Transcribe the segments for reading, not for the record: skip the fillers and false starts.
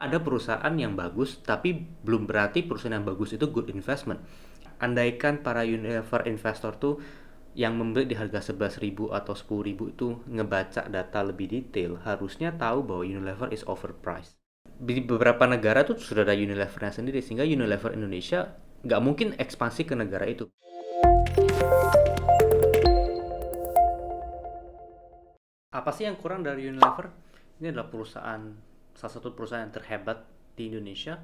Ada perusahaan yang bagus, tapi belum berarti perusahaan yang bagus itu good investment. Andaikan para Unilever investor tuh yang membeli di harga 11.000 atau 10.000 itu ngebaca data lebih detail, harusnya tahu bahwa Unilever is overpriced. Di beberapa negara tuh sudah ada Unilevernya sendiri, sehingga Unilever Indonesia nggak mungkin ekspansi ke negara itu. Apa sih yang kurang dari Unilever? Ini adalah salah satu perusahaan yang terhebat di Indonesia.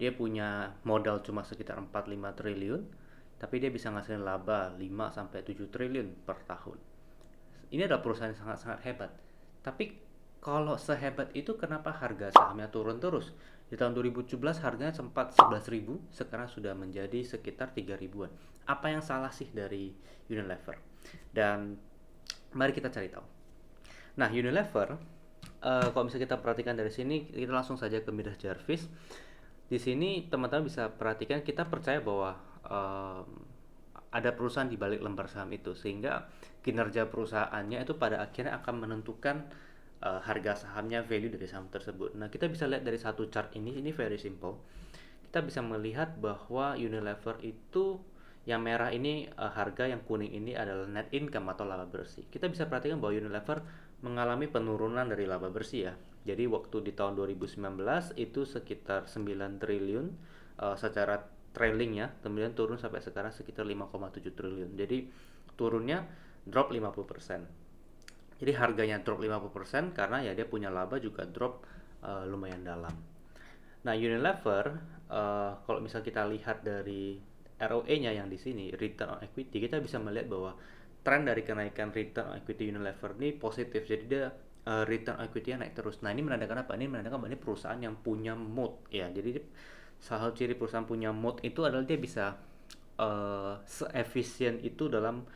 Dia punya modal cuma sekitar 4-5 triliun, tapi dia bisa ngasilin laba 5-7 triliun per tahun. Ini adalah perusahaan yang sangat-sangat hebat. Tapi kalau sehebat itu kenapa harga sahamnya turun terus? Di tahun 2017 harganya sempat 11.000, sekarang sudah menjadi sekitar 3 ribuan. Apa yang salah sih dari Unilever? Dan mari kita cari tahu. Nah, Unilever, kalau misalnya kita perhatikan dari sini, kita langsung saja ke Midas Jarvis. Di sini teman-teman bisa perhatikan, kita percaya bahwa ada perusahaan di balik lembar saham itu, sehingga kinerja perusahaannya itu pada akhirnya akan menentukan harga sahamnya, value dari saham tersebut. Nah, kita bisa lihat dari satu chart ini very simple. Kita bisa melihat bahwa Unilever itu yang merah ini harga, yang kuning ini adalah net income atau laba bersih. Kita bisa perhatikan bahwa Unilever mengalami penurunan dari laba bersih ya. Jadi waktu di tahun 2019 itu sekitar 9 triliun secara trailing ya, kemudian turun sampai sekarang sekitar 5,7 triliun. Jadi turunnya drop 50%. Jadi harganya drop 50% karena ya dia punya laba juga drop lumayan dalam. Nah, Unilever kalau misal kita lihat dari ROE-nya yang di sini, return on equity, kita bisa melihat bahwa tren dari kenaikan return on equity Unilever ini positif. Jadi dia return on equity-nya naik terus. Nah, ini menandakan apa? Ini menandakan bahwa ini perusahaan yang punya moat ya. Jadi salah satu ciri perusahaan punya moat itu adalah dia bisa seefisien itu dalam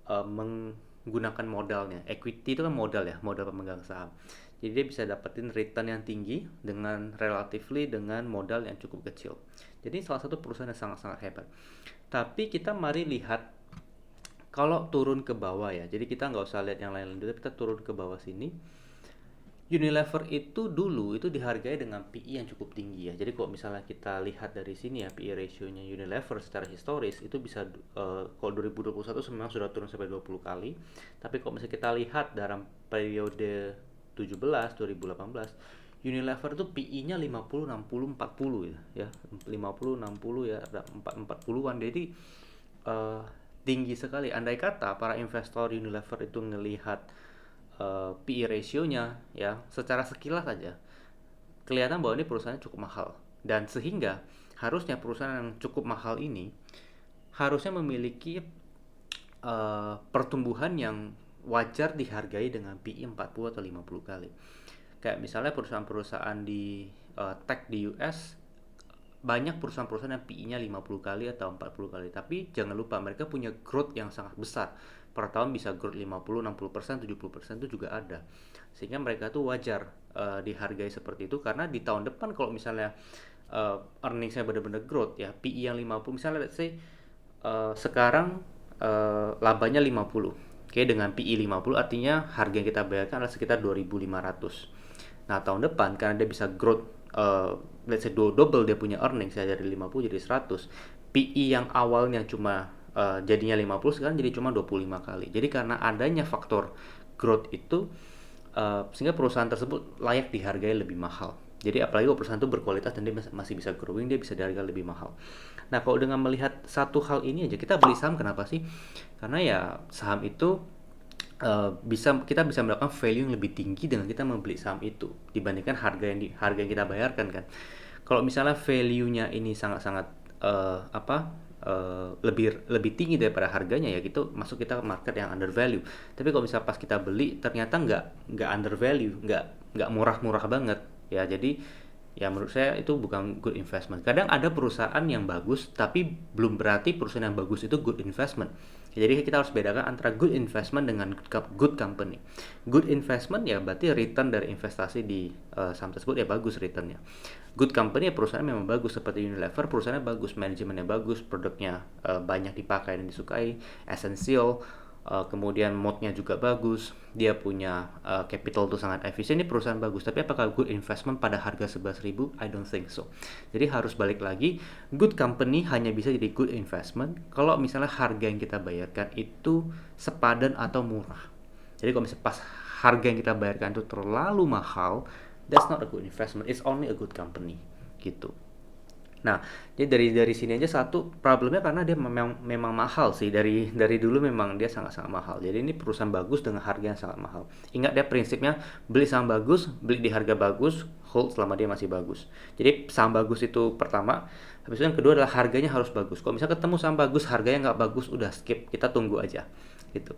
menggunakan modalnya. Equity itu kan modal ya, modal pemegang saham. Jadi dia bisa dapetin return yang tinggi dengan relatively dengan modal yang cukup kecil. Jadi salah satu perusahaan yang sangat-sangat hebat. Tapi kita mari lihat kalau turun ke bawah ya. Jadi kita nggak usah lihat yang lain-lain dulu, kita turun ke bawah sini. Unilever itu dulu itu dihargai dengan PE yang cukup tinggi ya. Jadi kalau misalnya kita lihat dari sini ya, PE ratio-nya Unilever secara historis itu bisa kalau 2021 memang sudah turun sampai 20 kali. Tapi kalau misalnya kita lihat dalam periode 17 2018, Unilever itu PE-nya 50 60 40 ya. 50 60 ya, ada 40-an. Jadi tinggi sekali. Andai kata para investor Unilever itu ngelihat PE ratio-nya ya, secara sekilas aja kelihatan bahwa ini perusahaannya cukup mahal, dan sehingga harusnya perusahaan yang cukup mahal ini harusnya memiliki pertumbuhan yang wajar dihargai dengan PE 40 atau 50 kali. Kayak misalnya perusahaan-perusahaan di tech di US, banyak perusahaan-perusahaan yang PE-nya 50 kali atau 40 kali. Tapi jangan lupa mereka punya growth yang sangat besar. Per tahun bisa growth 50, 60%, 70% itu juga ada. Sehingga mereka tuh wajar dihargai seperti itu, karena di tahun depan kalau misalnya earnings-nya benar-benar growth ya, PE yang 50 misalnya let's say sekarang labanya 50. Oke, dengan PE 50 artinya harga yang kita bayarkan adalah sekitar 2.500. Nah, tahun depan karena dia bisa growth let's say double dia punya earnings ya, dari 50 jadi 100. PE yang awalnya cuma jadinya 50 sekarang jadi cuma 25 kali. Jadi karena adanya faktor growth itu sehingga perusahaan tersebut layak dihargai lebih mahal. Jadi apalagi kalau perusahaan itu berkualitas dan dia masih bisa growing, dia bisa dihargai lebih mahal. Nah, kalau dengan melihat satu hal ini aja kita beli saham, kenapa sih? Karena ya saham itu kita bisa mendapatkan value yang lebih tinggi dengan kita membeli saham itu dibandingkan harga yang kita bayarkan kan. Kalau misalnya value-nya ini sangat-sangat lebih tinggi daripada harganya ya, gitu masuk kita ke market yang undervalue. Tapi kalau misalnya pas kita beli ternyata nggak undervalue, nggak murah-murah banget ya, jadi ya menurut saya itu bukan good investment. Kadang ada perusahaan yang bagus tapi belum berarti perusahaan yang bagus itu good investment. Jadi kita harus bedakan antara good investment dengan good company. Good investment ya berarti return dari investasi di saham tersebut ya bagus returnnya. Good company ya perusahaannya memang bagus, seperti Unilever, perusahaannya bagus, manajemennya bagus, produknya banyak dipakai dan disukai, essential, kemudian mode-nya juga bagus, dia punya capital tuh sangat efisien, ini perusahaan bagus. Tapi apakah good investment pada harga 11.000? I don't think so. Jadi harus balik lagi, good company hanya bisa jadi good investment kalau misalnya harga yang kita bayarkan itu sepadan atau murah. Jadi kalau misalnya pas harga yang kita bayarkan itu terlalu mahal, that's not a good investment, it's only a good company gitu. Nah, jadi dari sini aja satu problemnya karena dia memang mahal sih, dari dulu memang dia sangat-sangat mahal. Jadi ini perusahaan bagus dengan harga yang sangat mahal. Ingat dia prinsipnya beli saham bagus, beli di harga bagus, hold selama dia masih bagus. Jadi saham bagus itu pertama, habis itu yang kedua adalah harganya harus bagus. Kalau misalnya ketemu saham bagus, harganya nggak bagus, udah skip, kita tunggu aja gitu.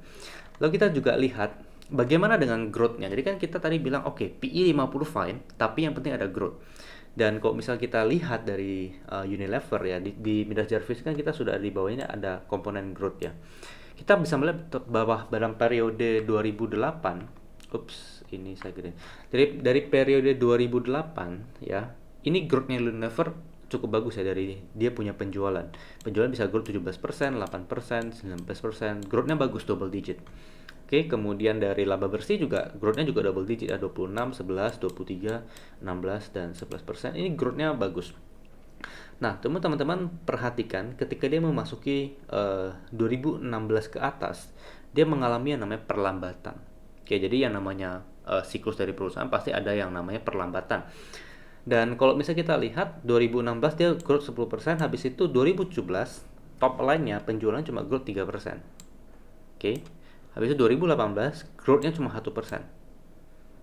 Lalu kita juga lihat bagaimana dengan growth-nya. Jadi kan kita tadi bilang oke, PE 50 fine, tapi yang penting ada growth. Dan kalau misal kita lihat dari Unilever ya, di Midas Jarvis kan kita sudah di bawahnya ada komponen growth ya. Kita bisa melihat bawah dalam periode 2008, ini saya gede. Dari periode 2008 ya, ini growth-nya Unilever cukup bagus ya, dari dia punya penjualan. Penjualan bisa growth 17%, 8%, 19%. Growth-nya bagus, double digit. Oke, kemudian dari laba bersih juga growth-nya juga double digit ya, 26, 11, 23, 16 dan 11%. Ini growth-nya bagus. Nah, teman-teman perhatikan ketika dia memasuki 2016 ke atas, dia mengalami yang namanya perlambatan. Oke, jadi yang namanya siklus dari perusahaan pasti ada yang namanya perlambatan. Dan kalau misalnya kita lihat 2016 dia growth 10%, habis itu 2017 top line-nya penjualan cuma growth 3%. Oke. Habis itu 2018 growth-nya cuma 1%.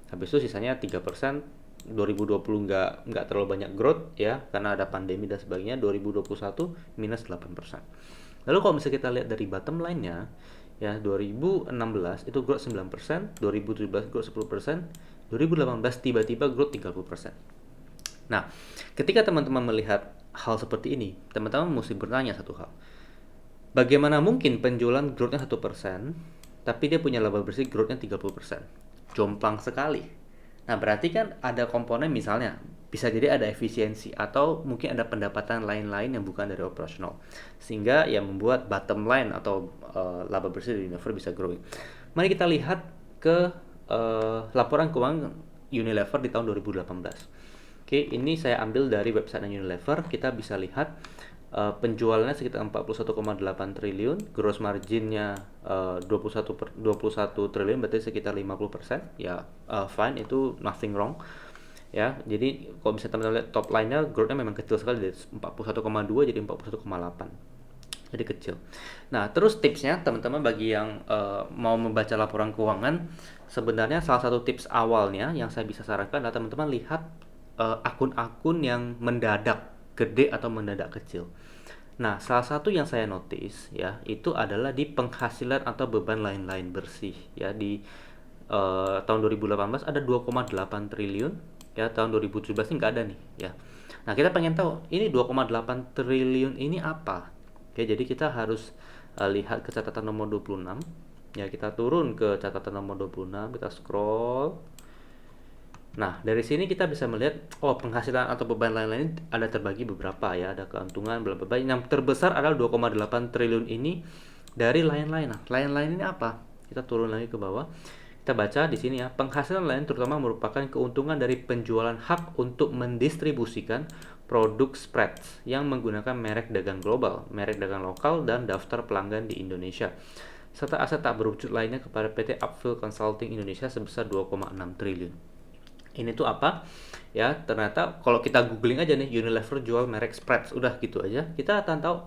Habis itu sisanya 3%. 2020 nggak terlalu banyak growth ya, karena ada pandemi dan sebagainya. 2021 minus 8%. Lalu kalau misalnya kita lihat dari bottom line-nya ya, 2016 itu growth 9%, 2017 growth 10%, 2018 tiba-tiba growth 30%. Nah, ketika teman-teman melihat hal seperti ini, teman-teman mesti bertanya satu hal. Bagaimana mungkin penjualan growth-nya 1%, tapi dia punya laba bersih growth-nya 30%? Jomplang sekali. Nah, berarti kan ada komponen, misalnya bisa jadi ada efisiensi atau mungkin ada pendapatan lain-lain yang bukan dari operasional, sehingga ya membuat bottom line atau laba bersih dari Unilever bisa growing. Mari kita lihat ke laporan keuangan Unilever di tahun 2018. Oke, ini saya ambil dari website Unilever. Kita bisa lihat penjualannya sekitar 41,8 triliun, gross marginnya 21 triliun, berarti sekitar 50%. Ya, fine, itu nothing wrong. Ya, jadi kalau misalnya teman-teman lihat top line-nya, growth-nya memang kecil sekali, dari 41,2 jadi 41,8. Jadi kecil. Nah, terus tipsnya teman-teman bagi yang mau membaca laporan keuangan, sebenarnya salah satu tips awalnya yang saya bisa sarankan adalah teman-teman lihat akun-akun yang mendadak gede atau mendadak kecil. Nah, salah satu yang saya notice ya, itu adalah di penghasilan atau beban lain-lain bersih ya. Di tahun 2018 ada 2,8 triliun ya, tahun 2017 ini nggak ada nih ya. Nah, kita pengen tahu ini 2,8 triliun ini apa? Oke, jadi kita harus lihat ke catatan nomor 26 ya. Kita turun ke catatan nomor 26, kita scroll. Nah, dari sini kita bisa melihat, penghasilan atau beban lain-lain ada terbagi beberapa ya, ada keuntungan, bla bla bla. Yang terbesar adalah 2,8 triliun ini dari lain-lain. Nah, lain-lain ini apa? Kita turun lagi ke bawah. Kita baca di sini ya, penghasilan lain terutama merupakan keuntungan dari penjualan hak untuk mendistribusikan produk spreads yang menggunakan merek dagang global, merek dagang lokal, dan daftar pelanggan di Indonesia, serta aset tak berwujud lainnya kepada PT Upfield Consulting Indonesia sebesar 2,6 triliun. Ini tuh apa? Ya, ternyata kalau kita googling aja nih, Unilever jual merek spreads, udah gitu aja, kita akan tahu,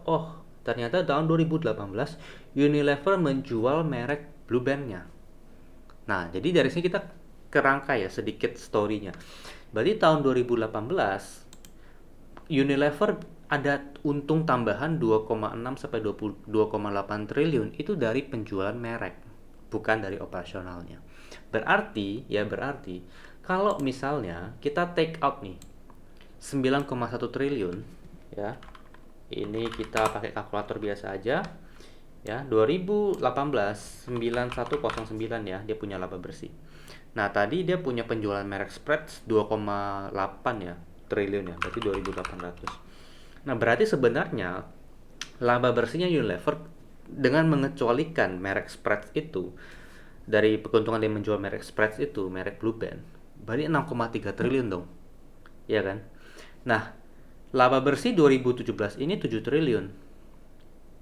ternyata tahun 2018 Unilever menjual merek Blue Band-nya. Nah, jadi dari sini kita kerangka ya sedikit story-nya. Berarti tahun 2018 Unilever ada untung tambahan 2,6 sampai 22,8 triliun itu dari penjualan merek, bukan dari operasionalnya. Berarti kalau misalnya kita take out nih 9,1 triliun ya. Ini kita pakai kalkulator biasa aja. Ya, 2018 9109 ya, dia punya laba bersih. Nah, tadi dia punya penjualan merek spreads 2,8 ya triliun ya, berarti 2.800. Nah, berarti sebenarnya laba bersihnya Unilever dengan mengecualikan merek Spreads itu dari keuntungan dia menjual merek Spreads itu, merek Blue Band, berarti 6,3 triliun dong, ya kan? Nah, laba bersih 2017 ini 7 triliun.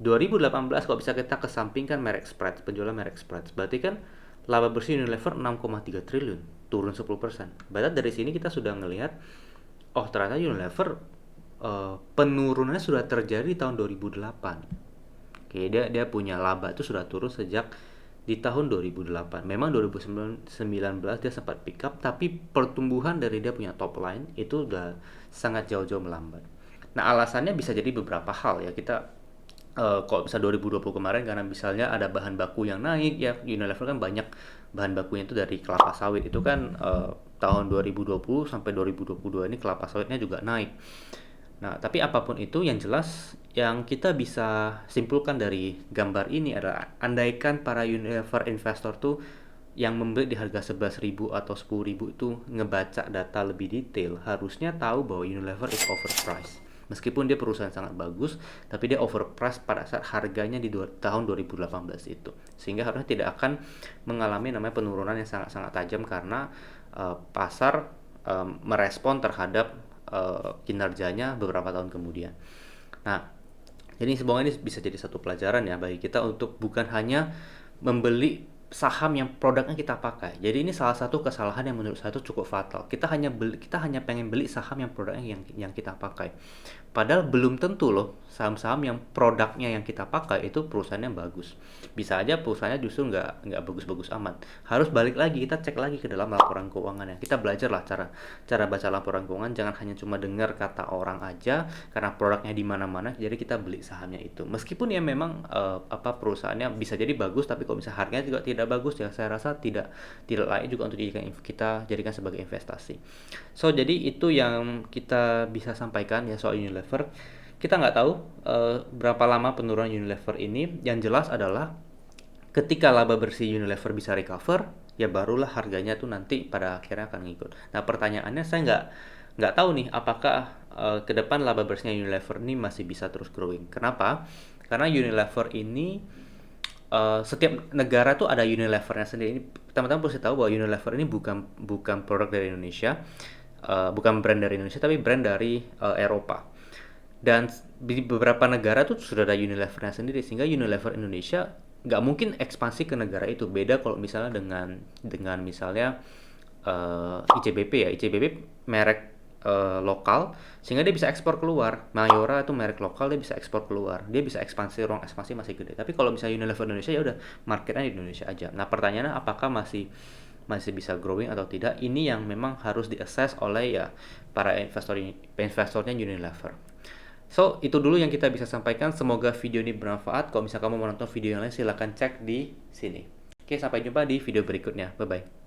2018 kalau bisa kita kesampingkan merek Spreads, penjualan merek Spreads, berarti kan laba bersih Unilever 6,3 triliun, turun 10%. Berarti dari sini kita sudah ngelihat, oh ternyata Unilever penurunannya sudah terjadi di tahun 2008. Oke, dia punya laba itu sudah turun sejak di tahun 2008. Memang 2019 dia sempat pick up, tapi pertumbuhan dari dia punya top line itu udah sangat jauh-jauh melambat. Nah, alasannya bisa jadi beberapa hal ya. Kita kalau bisa 2020 kemarin karena misalnya ada bahan baku yang naik ya, Unilever kan banyak bahan bakunya itu dari kelapa sawit, itu kan tahun 2020 sampai 2022 ini kelapa sawitnya juga naik. Nah, tapi apapun itu yang jelas yang kita bisa simpulkan dari gambar ini adalah andaikan para Unilever investor tuh yang membeli di harga 11.000 atau 10.000 itu ngebaca data lebih detail, harusnya tahu bahwa Unilever is overpriced. Meskipun dia perusahaan sangat bagus, tapi dia overpriced pada saat harganya di tahun 2018 itu. Sehingga harusnya tidak akan mengalami namanya penurunan yang sangat-sangat tajam karena pasar merespon terhadap kinerjanya beberapa tahun kemudian. Nah, jadi semoga ini bisa jadi satu pelajaran ya bagi kita untuk bukan hanya membeli saham yang produknya kita pakai. Jadi ini salah satu kesalahan yang menurut saya itu cukup fatal. Kita hanya pengen beli saham yang produknya yang kita pakai. Padahal belum tentu loh saham-saham yang produknya yang kita pakai itu perusahaannya bagus. Bisa aja perusahaannya justru nggak bagus-bagus amat. Harus balik lagi, kita cek lagi ke dalam laporan keuangannya. Kita belajar lah cara baca laporan keuangan, jangan hanya cuma dengar kata orang aja karena produknya di mana-mana jadi kita beli sahamnya itu. Meskipun ya memang perusahaannya bisa jadi bagus, tapi kalau misalnya harganya juga tidak bagus ya saya rasa tidak layak juga untuk kita jadikan sebagai investasi. So jadi itu yang kita bisa sampaikan ya soal Unilever. Kita nggak tahu berapa lama penurunan Unilever ini. Yang jelas adalah ketika laba bersih Unilever bisa recover, ya barulah harganya tuh nanti pada akhirnya akan ngikut. Nah pertanyaannya saya nggak tahu nih apakah ke depan laba bersihnya Unilever ini masih bisa terus growing. Kenapa? Karena Unilever ini setiap negara tuh ada Unilevernya sendiri. Ini teman-teman perlu tahu bahwa Unilever ini bukan produk dari Indonesia, bukan brand dari Indonesia, tapi brand dari Eropa. Dan di beberapa negara tuh sudah ada Unilevernya sendiri, sehingga Unilever Indonesia nggak mungkin ekspansi ke negara itu. Beda kalau misalnya dengan misalnya ICBP ya, ICBP merek lokal, sehingga dia bisa ekspor keluar. Mayora itu merek lokal, dia bisa ekspor keluar, dia bisa ruang ekspansi masih gede. Tapi kalau misalnya Unilever Indonesia ya udah marketnya di Indonesia aja. Nah pertanyaannya apakah masih bisa growing atau tidak? Ini yang memang harus diassess oleh ya para investornya Unilever. So itu dulu yang kita bisa sampaikan. Semoga video ini bermanfaat. Kalau misalnya kamu mau nonton video yang lain silahkan cek di sini. Oke, sampai jumpa di video berikutnya. Bye bye.